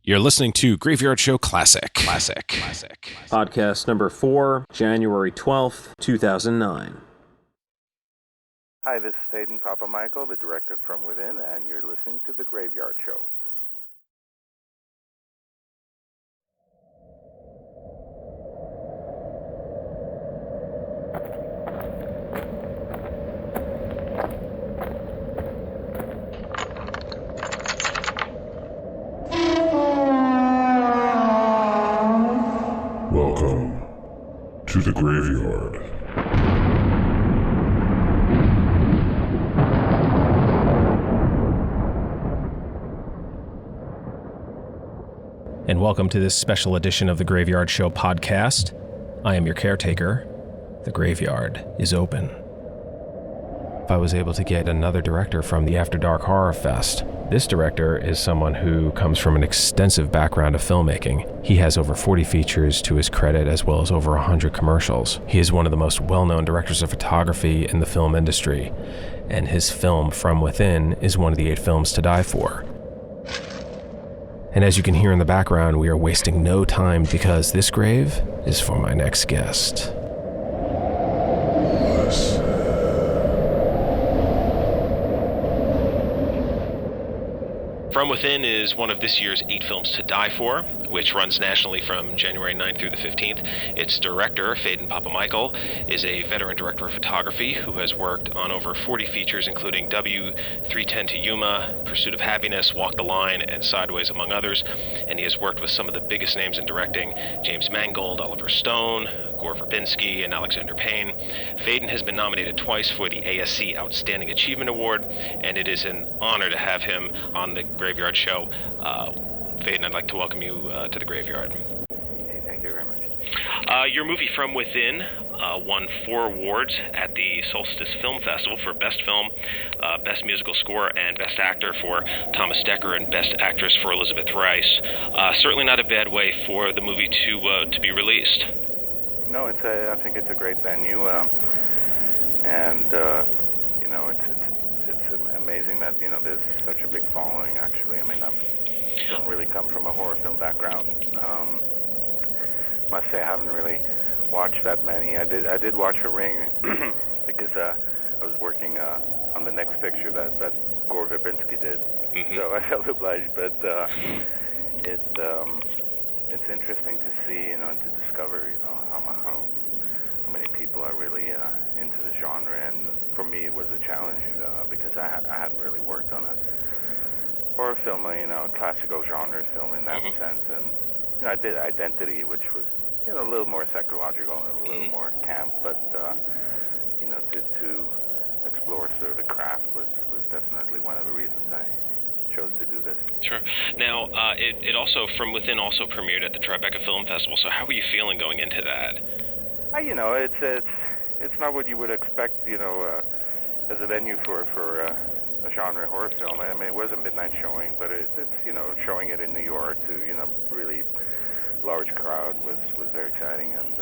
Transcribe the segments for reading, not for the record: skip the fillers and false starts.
You're listening to Graveyard Show Classic. Podcast number 4, January 12th, 2009. Hi, this is Phedon Papamichael, the director From Within, and you're listening to The Graveyard Show. Welcome to the Graveyard. And welcome to this special edition of the Graveyard Show podcast. I am your caretaker. The graveyard is open. If I was able to get another director from the After Dark Horrorfest, this director is someone who comes from an extensive background of filmmaking. He has over 40 features to his credit, as well as over 100 commercials. He is one of the most well-known directors of photography in the film industry, and his film, From Within, is one of the 8 films to die for. And as you can hear in the background, we are wasting no time because this grave is for my next guest. From Within is one of this year's 8 films to die for, which runs nationally from January 9th through the 15th. Its director, Phedon Papamichael, is a veteran director of photography who has worked on over 40 features, including W310 to Yuma, Pursuit of Happiness, Walk the Line, and Sideways, among others. And he has worked with some of the biggest names in directing: James Mangold, Oliver Stone, Gore Verbinski, and Alexander Payne. Phedon has been nominated twice for the ASC Outstanding Achievement Award, and it is an honor to have him on the Graveyard Show. Phedon, I'd like to welcome you to the Graveyard. Hey, thank you very much. Your movie From Within won 4 awards at the Solstice Film Festival for Best Film, Best Musical Score, and Best Actor for Thomas Dekker, and Best Actress for Elizabeth Rice. Certainly not a bad way for the movie to be released. No, I think it's a great venue, and it's amazing that there's such a big following. Actually, I mean, I don't really come from a horror film background. Must say I haven't really watched that many. I did watch The Ring because I was working on the next picture that Gore Verbinski did, so I felt obliged. But it's interesting to see, and to discover, how many people are really into the genre. And for me, it was a challenge because I hadn't really worked on a horror film, classical genre film in that sense. And I did Identity, which was a little more psychological and a little more camp, but to explore sort of the craft was definitely one of the reasons I chose to do this. Sure. Now, it also, From Within, also premiered at the Tribeca Film Festival. So how were you feeling going into that? It's not what you would expect, as a venue for a genre horror film. I mean, it was a midnight showing, but it's showing it in New York to really large crowd was very exciting, and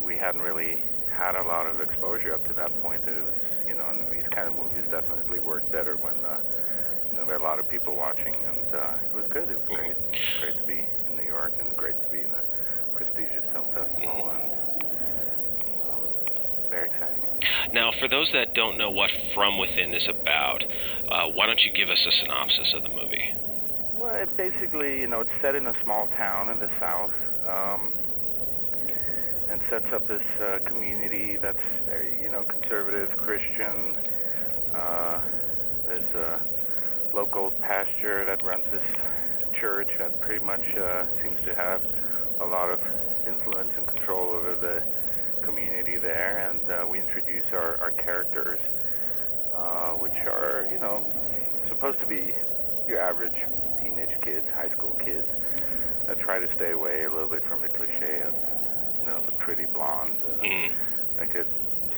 we hadn't really had a lot of exposure up to that point. It was and these kind of movies definitely work better when there are a lot of people watching, and it was good. It was great to be in New York, and great to be in a prestigious film festival, and very exciting. Now, for those that don't know what From Within is about, why don't you give us a synopsis of the movie? Well, it basically, it's set in a small town in the South, and sets up this community that's very, conservative, Christian. There's a local pastor that runs this church that pretty much seems to have a lot of influence and control over the community there, and we introduce our characters, which are, supposed to be your average teenage kids, high school kids, that try to stay away a little bit from the cliche of, the pretty blonde that get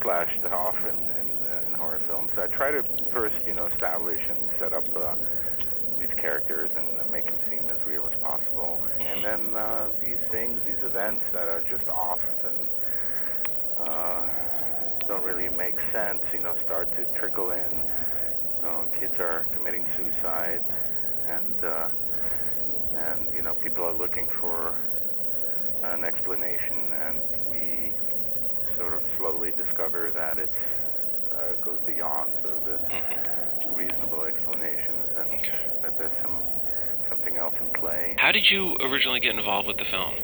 slashed off in horror films. So I try to first, establish and set up these characters and make them seem as real as possible. And then these events that are just off and don't really make sense, start to trickle in. kids are committing suicide, and people are looking for an explanation, and we sort of slowly discover that it goes beyond sort of the reasonable explanations, and that there's something else in play. How did you originally get involved with the film?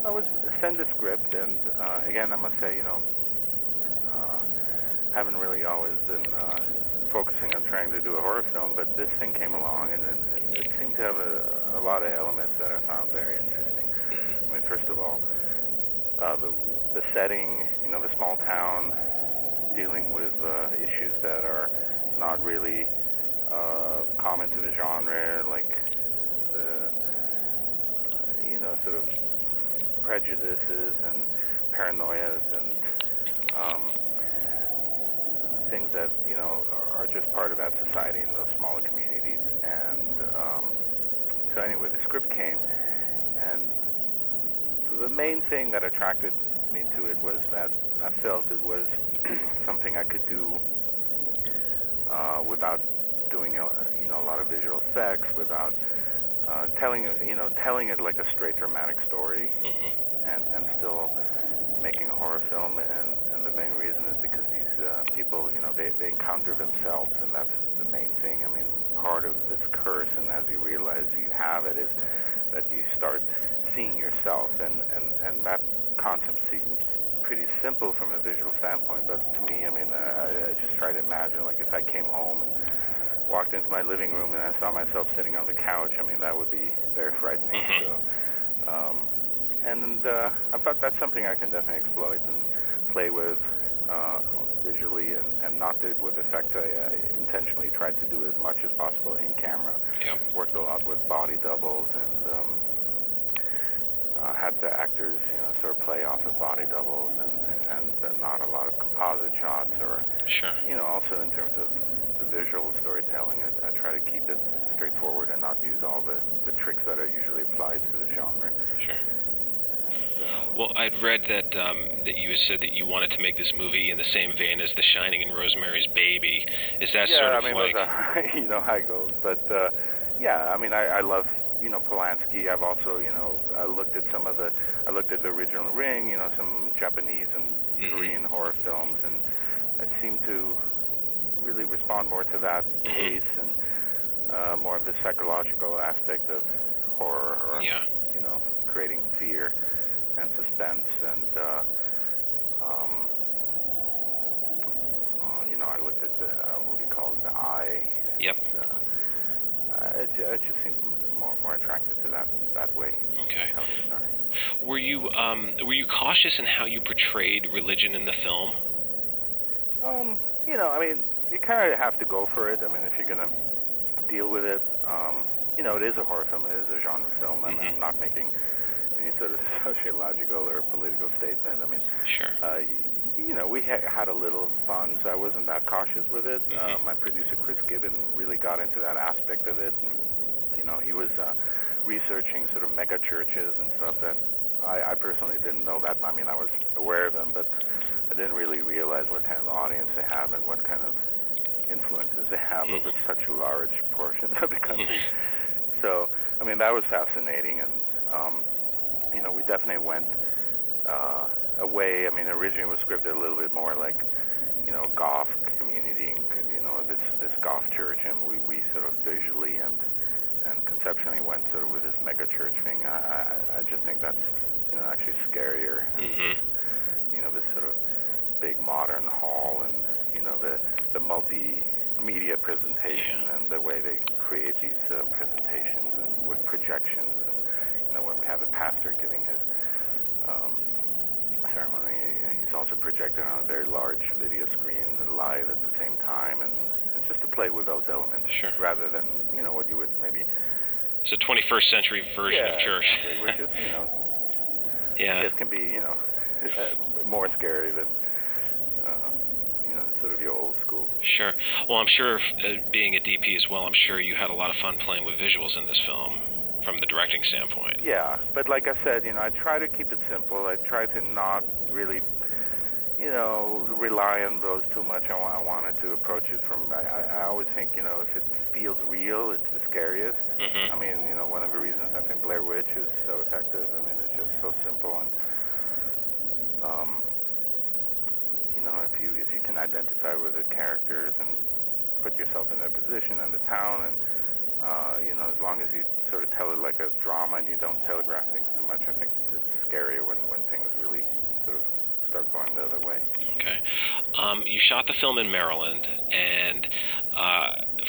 I was sent a script, and again, I must say, haven't really always been focusing on trying to do a horror film, but this thing came along, and it seemed to have a lot of elements that I found very interesting. I mean, first of all, the setting, the small town, dealing with issues that are not really common to the genre, like the, sort of prejudices and paranoias and things that, are just part of that society in those smaller communities. And so anyway, the script came, and the main thing that attracted me to it was that I felt it was something I could do without doing a lot of visual effects, without telling it like a straight dramatic story, and still making a horror film. And the main reason is because these people, they encounter themselves, and that's the main thing. I mean, part of this curse, and as you realize you have it, is that you start seeing yourself, and that concept seems pretty simple from a visual standpoint, but to me, I mean, I just try to imagine, like, if I came home and walked into my living room and I saw myself sitting on the couch, I mean, that would be very frightening. So, I thought that's something I can definitely exploit and play with visually, and not do it with effect. I intentionally tried to do as much as possible in camera. Yep. Worked a lot with body doubles, and had the actors, sort of play off of body doubles, and not a lot of composite shots, or, also in terms of the visual storytelling, I try to keep it straightforward and not use all the tricks that are usually applied to the genre. Sure. Well, I'd read that you had said that you wanted to make this movie in the same vein as The Shining and Rosemary's Baby. Is that sort of like... those are, how it goes. But, I mean, I love, Polanski. I've also, I looked at the original Ring, some Japanese and Korean horror films, and I seem to really respond more to that pace and more of the psychological aspect of horror, or, creating fear and suspense, and I looked at the movie called The Eye. And, yep. It just seemed more attracted to that way. Okay. Telling the story. Were you cautious in how you portrayed religion in the film? I mean, you kind of have to go for it. I mean, if you're gonna deal with it, it is a horror film. It is a genre film. I'm not making any sort of sociological or political statement. I mean, sure. We had a little fun, so I wasn't that cautious with it. My producer, Chris Gibbon, really got into that aspect of it. And, he was researching sort of mega churches and stuff that I personally didn't know that. I mean, I was aware of them, but I didn't really realize what kind of audience they have and what kind of influences they have over such large portions of the country. So, I mean, that was fascinating, and we definitely went away. I mean, originally it was scripted a little bit more like, goth community, this goth church, and we sort of visually and conceptually went sort of with this mega church thing. I just think that's, actually scarier. And, this sort of big modern hall, and, the multimedia presentation, and the way they create these presentations, and with projections, and, when we have a pastor giving his ceremony, he's also projected on a very large video screen live at the same time, and just to play with those elements, rather than, what you would maybe... It's a 21st century version of church. Which is, it can be, more scary than, sort of your old school. Sure. Well, I'm sure, being a DP as well, I'm sure you had a lot of fun playing with visuals in this film, from the directing standpoint. Yeah, but like I said, I try to keep it simple. I try to not really, rely on those too much. I wanted to approach it from. I always think, if it feels real, it's the scariest. Mm-hmm. I mean, one of the reasons I think Blair Witch is so effective. I mean, it's just so simple, and if you can identify with the characters and put yourself in their position and the town, and as long as you sort of tell it like a drama and you don't telegraph things too much, I think it's scarier when things really sort of start going the other way. Okay. You shot the film in Maryland, and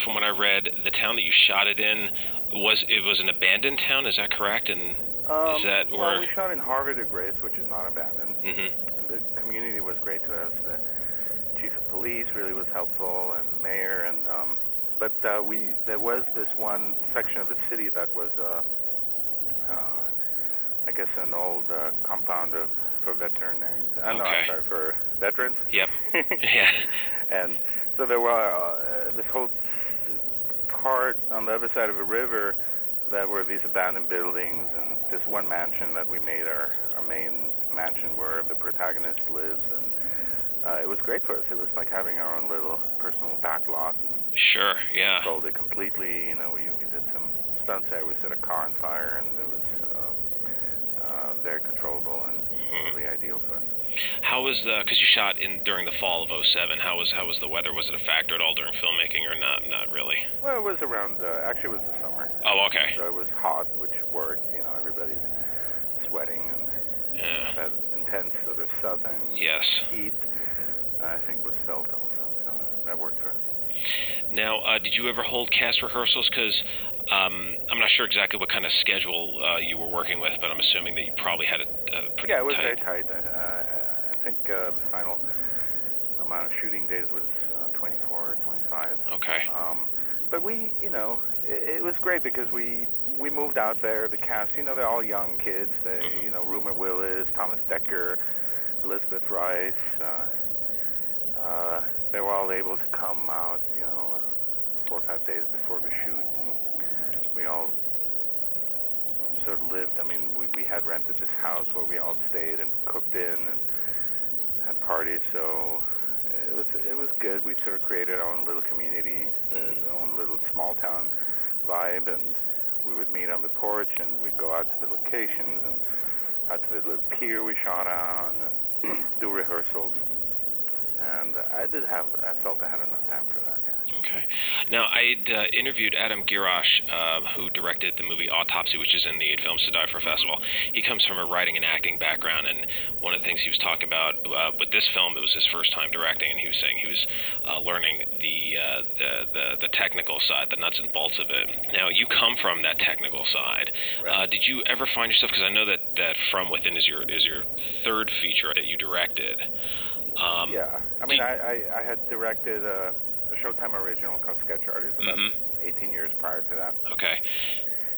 from what I read, the town that you shot it in was an abandoned town. Is that correct? And is that well, we shot in Havre de Grace, which is not abandoned. Mm-hmm. The community was great to us. The chief of police really was helpful, and the mayor, and but there was this one section of the city that was I guess an old compound for veterinarians. Okay. No, I'm sorry, for veterans. Yep. Yeah. And so there were this whole part on the other side of the river that were these abandoned buildings, and this one mansion that we made our main mansion where the protagonist lives, and it was great for us. It was like having our own little personal back lot. And sure, yeah. Sold it completely. We did some stunts there. We set a car on fire, and it was very controllable and really ideal for us. How was because you shot during the fall of '07? How was the weather? Was it a factor at all during filmmaking, or not? Not really. Well, it was around. Actually, it was the summer. Oh, okay. So it was hot, which worked. Everybody's sweating, and that intense sort of southern heat, I think, was felt also. So that worked for us. Now, did you ever hold cast rehearsals? Because I'm not sure exactly what kind of schedule you were working with, but I'm assuming that you probably had a pretty tight. Yeah, it was very tight. I think the final amount of shooting days was 24 or 25. Okay. But we, it was great because we moved out there. The cast, they're all young kids. Rumor Willis, Thomas Dekker, Elizabeth Rice. They were all able to come out, 4 or 5 days before the shoot, and we all sort of lived. I mean, we had rented this house where we all stayed and cooked in and had parties, so it was good. We sort of created our own little community, our own little small town vibe, and we would meet on the porch, and we'd go out to the locations and out to the little pier we shot on and do rehearsals. And I felt I had enough time for that, yeah. Okay. Now, I'd interviewed Adam Gierasch, who directed the movie Autopsy, which is in the 8 Films to Die For Festival. He comes from a writing and acting background, and one of the things he was talking about with this film, it was his first time directing, and he was saying he was learning the technical side, the nuts and bolts of it. Now, you come from that technical side. Right. Did you ever find yourself, because I know that From Within is your third feature that you directed. Yeah, I mean, I had directed a Showtime original called Sketch Artist about 18 years prior to that. Okay.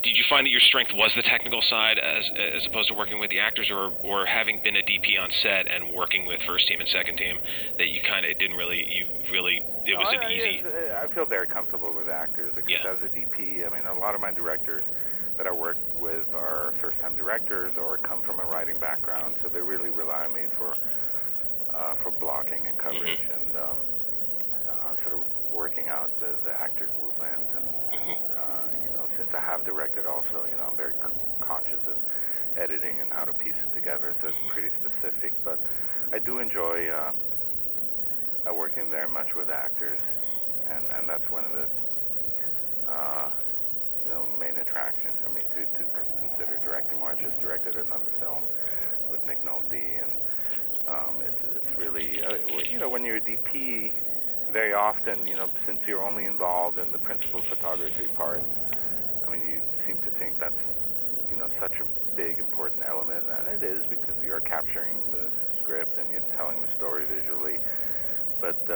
Did you find that your strength was the technical side as opposed to working with the actors, or having been a DP on set and working with first team and second team, that it was easy? I feel very comfortable with actors because as a DP, I mean, a lot of my directors that I work with are first-time directors or come from a writing background, so they really rely on me for blocking and coverage and sort of working out the actors' movement. And since I have directed also, I'm very conscious of editing and how to piece it together, so it's pretty specific. But I do enjoy working very much with actors, and that's one of the main attractions for me to consider directing more. I just directed another film with Nick Nolte, and it's really, when you're a DP, very often, since you're only involved in the principal photography part, I mean, you seem to think that's, such a big, important element, and it is because you're capturing the script and you're telling the story visually. But,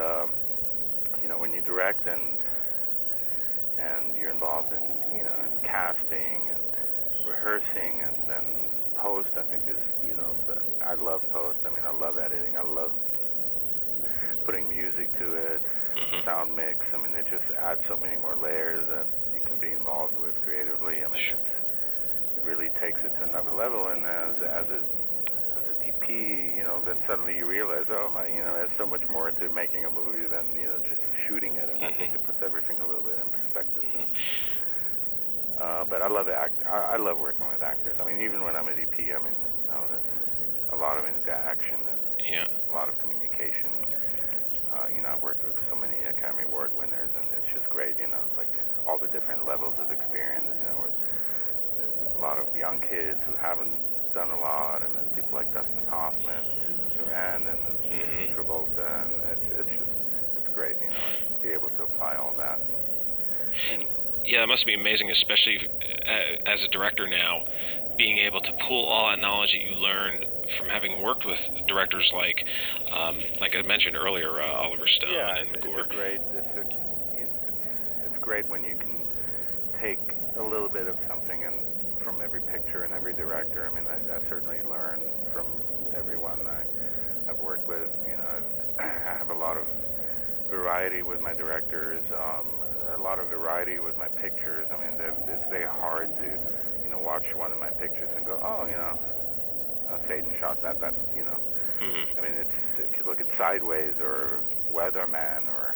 when you direct and you're involved in, in casting and rehearsing and then post, I think is, I love post. I mean, I love editing. I love putting music to it, sound mix. I mean, it just adds so many more layers that you can be involved with creatively. I mean, it really takes it to another level. And as a DP, then suddenly you realize, there's so much more to making a movie than, just shooting it, and I think it puts everything a little bit in perspective. But I love I love working with actors. I mean, even when I'm a DP, there's a lot of interaction and a lot of communication. I've worked with so many Academy Award winners, and it's just great. It's like all the different levels of experience. There's a lot of young kids who haven't done a lot, and then people like Dustin Hoffman and Susan Sarandon and Travolta, and it's great. To be able to apply all that. Yeah, it must be amazing, especially as a director now, being able to pull all that knowledge that you learned from having worked with directors like I mentioned earlier, Oliver Stone and Gore. It's great when you can take a little bit of something from every picture and every director. I certainly learn from everyone I've worked with. I have a lot of variety with my directors. A lot of variety with my pictures. It's very hard to, watch one of my pictures and go, Phedon shot that. It's, if you look at Sideways or Weatherman or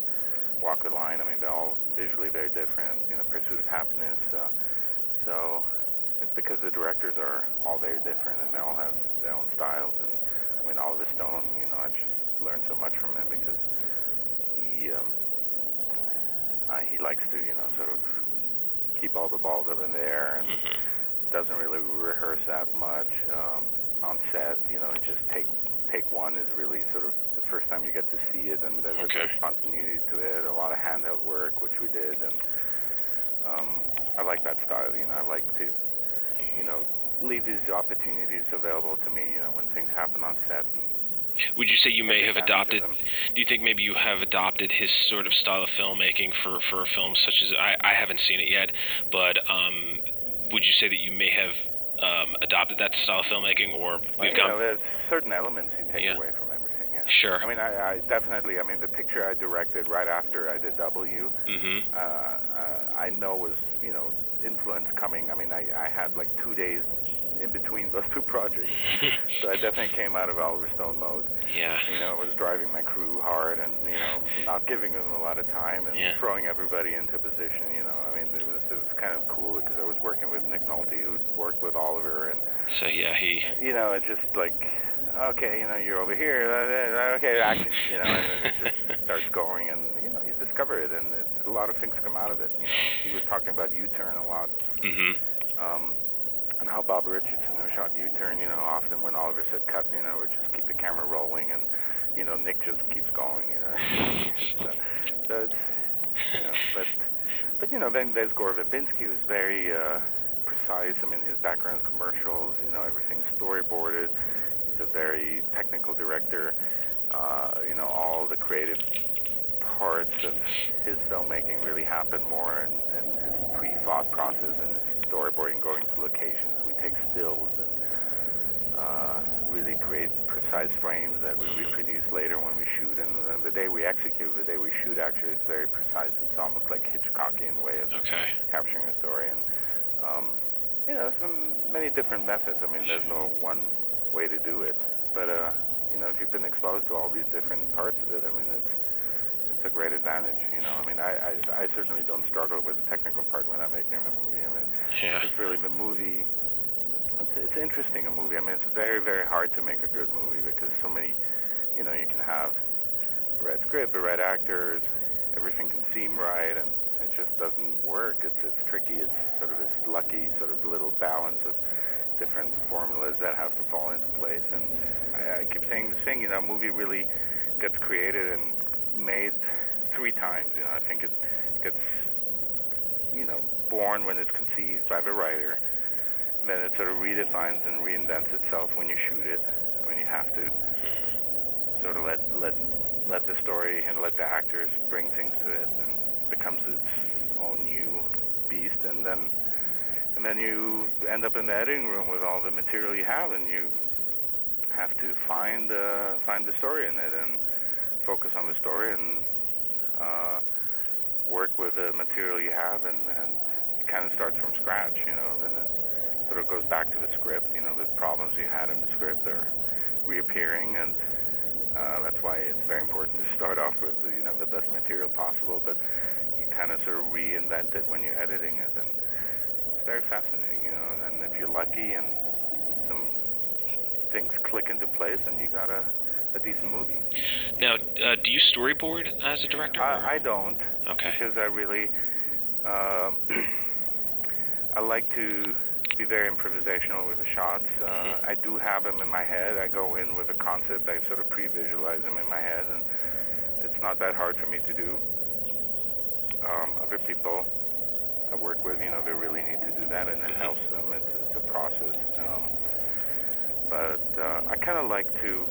Walk the Line, they're all visually very different. Pursuit of Happiness. So it's because the directors are all very different and they all have their own styles. And Oliver Stone, I just learned so much from him because he likes to, sort of keep all the balls up in the air and doesn't really rehearse that much on set. Just take one is really sort of the first time you get to see it, and there's a good continuity to it. A lot of handheld work, which we did, and I like that style. I like to, leave these opportunities available to me. When things happen on set. And would you say you may have adopted, do you think maybe you have adopted his sort of style of filmmaking for a film such as, I haven't seen it yet, but would you say that you may have adopted that style of filmmaking, or there's certain elements you take away from everything, Sure. I definitely, the picture I directed right after I did W, I know was, influence coming. I had like 2 days in between those two projects. So I definitely came out of Oliver Stone mode. Yeah. Was driving my crew hard and, not giving them a lot of time and throwing everybody into position, It was kind of cool because I was working with Nick Nolte, who'd worked with Oliver, and so it's just like, okay, you're over here, okay, action, and then it just starts going, and you discover it, and a lot of things come out of it. He was talking about U-turn a lot. And how Bob Richardson shot U-turn, often when Oliver said cut, we just keep the camera rolling, and Nick just keeps going, so it's, but then there's Gore Verbinski, who's very precise. His background's commercials, everything's storyboarded. He's a very technical director. All the creative parts of his filmmaking really happen more in his pre-thought process and his storyboarding, going to locations. We take stills and really create precise frames that we reproduce later when we shoot. And the day we execute, the day we shoot, actually, it's very precise. It's almost like Hitchcockian way of capturing a story. And some many different methods. There's no one way to do it. But if you've been exposed to all these different parts of it, it's a great advantage. I certainly don't struggle with the technical part when I'm making the movie. It's really the movie. It's interesting, a movie. It's very, very hard to make a good movie because so many, you can have the right script, the right actors, everything can seem right, and it just doesn't work. It's tricky. It's sort of this lucky sort of little balance of different formulas that have to fall into place. And I keep saying this thing, a movie really gets created and made 3 times. I think it gets, born when it's conceived by the writer. Then it sort of redefines and reinvents itself when you shoot it. You have to sort of let the story and let the actors bring things to it, and it becomes its own new beast. And then you end up in the editing room with all the material you have, and you have to find the story in it and focus on the story and work with the material you have, and it kind of starts from scratch. Then it sort of goes back to the script. The problems you had in the script, or reappearing, and that's why it's very important to start off with the best material possible, but you kind of sort of reinvent it when you're editing it, and it's very fascinating, and if you're lucky and some things click into place, and you got a decent movie. Now, do you storyboard as a director? I don't. Okay. Because I really, I like to be very improvisational with the shots. I do have them in my head. I go in with a concept. I sort of pre-visualize them in my head, and it's not that hard for me to do. Other people I work with, they really need to do that, and it helps them. It's a process. But I kind of like to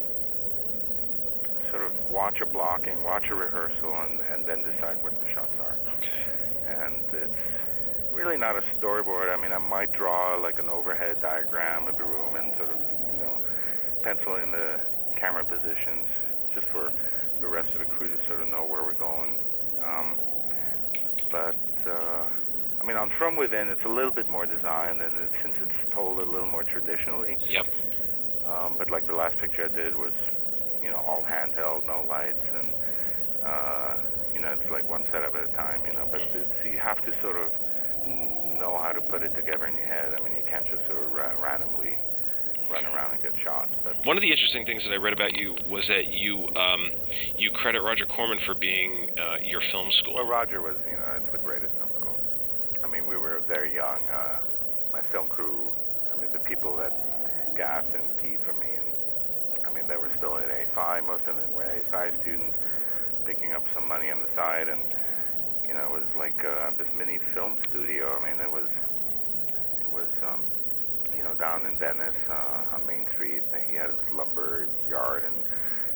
sort of watch a blocking, watch a rehearsal, and then decide what the shots are. Okay. And it's really not a storyboard. I mean, I might draw like an overhead diagram of the room and sort of, pencil in the camera positions just for the rest of the crew to sort of know where we're going. But I mean, on From Within, it's a little bit more designed, and since it's told a little more traditionally. Yep. But like the last picture I did was, all handheld, no lights, and it's like one setup at a time, But you have to sort of know how to put it together in your head. I mean, you can't just sort of randomly run around and get shots. But one of the interesting things that I read about you was that you credit Roger Corman for being your film school. Well, Roger was, it's the greatest film school. I mean, we were very young. My film crew, the people that gaffed and keyed for me, and they were still at A5. Most of them were A5 students picking up some money on the side, and it was like this mini film studio. I mean, it was down in Venice on Main Street. He had his lumber yard and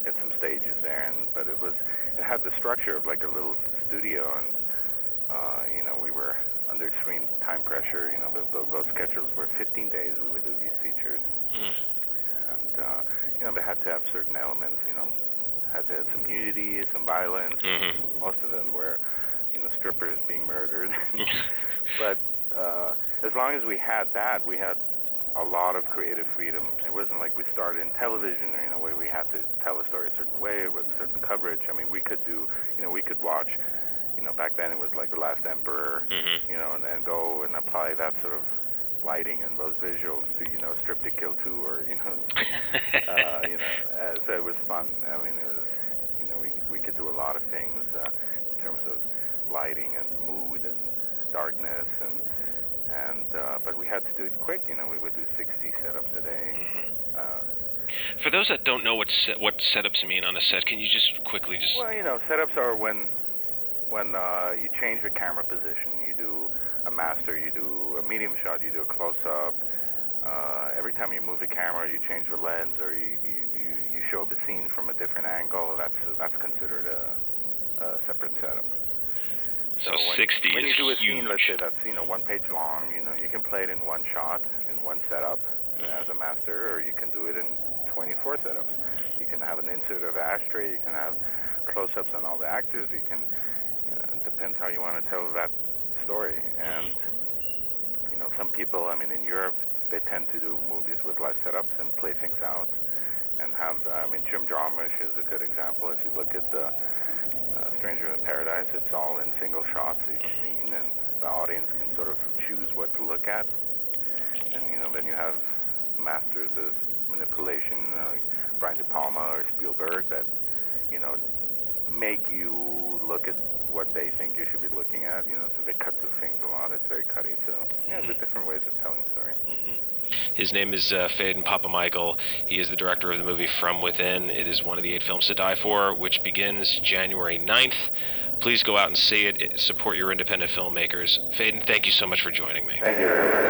had some stages there, but it had the structure of like a little studio, and we were under extreme time pressure. Those schedules were 15 days we would do these features. And they had to have certain elements, had to have some nudity, some violence. Mm-hmm. Most of them were, strippers being murdered. But as long as we had that, we had a lot of creative freedom. It wasn't like we started in television, where we had to tell a story a certain way with certain coverage. I mean, we could do, we could watch, back then it was like The Last Emperor, mm-hmm. and go and apply that sort of lighting and those visuals to, Strip to Kill 2 or, so it was fun. I mean, it was, we could do a lot of things in terms of lighting and mood and darkness, but we had to do it quick. We would do 60 setups a day. Mm-hmm. For those that don't know what setups mean on a set, can you just quickly just... Well, setups are when you change the camera position. You do a master, you do a medium shot, you do a close-up. Every time you move the camera, you change the lens, or you show the scene from a different angle. That's considered a separate setup. So 60 when you do a scene, huge. let's say that's 1 page long, you can play it in one shot, in one setup as a master, or you can do it in 24 setups. You can have an insert of ashtray, you can have close-ups on all the actors, you can, it depends how you want to tell that story. And some people, in Europe, they tend to do movies with live setups and play things out and have, Jim Jarmusch is a good example. If you look at the Stranger in Paradise, it's all in single shots, each scene, and the audience can sort of choose what to look at. And, then you have masters of manipulation, Brian De Palma or Spielberg, that, make you look at what they think you should be looking at, so they cut through things a lot. It's very cutty, so there's different ways of telling a story. Mm-hmm. His name is Phedon Papamichael. He is the director of the movie From Within. It is one of the 8 films to die for, which begins January 9th. Please go out and see it. Support your independent filmmakers. Phedon, thank you so much for joining me. Thank you very much.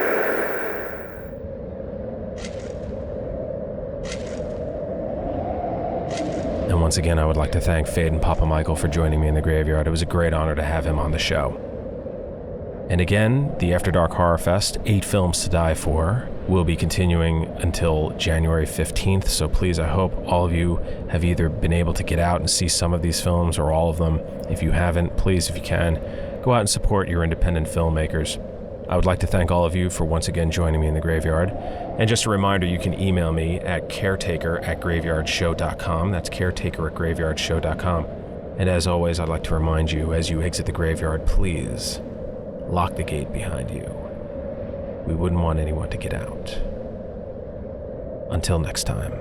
And once again, I would like to thank Phedon Papamichael for joining me in the graveyard. It was a great honor to have him on the show. And again, the After Dark Horrorfest, 8 films to die for, will be continuing until January 15th. So please, I hope all of you have either been able to get out and see some of these films or all of them. If you haven't, please, if you can, go out and support your independent filmmakers. I would like to thank all of you for once again joining me in the graveyard. And just a reminder, you can email me at caretaker@graveyardshow.com. That's caretaker@graveyardshow.com. And as always, I'd like to remind you, as you exit the graveyard, please lock the gate behind you. We wouldn't want anyone to get out. Until next time.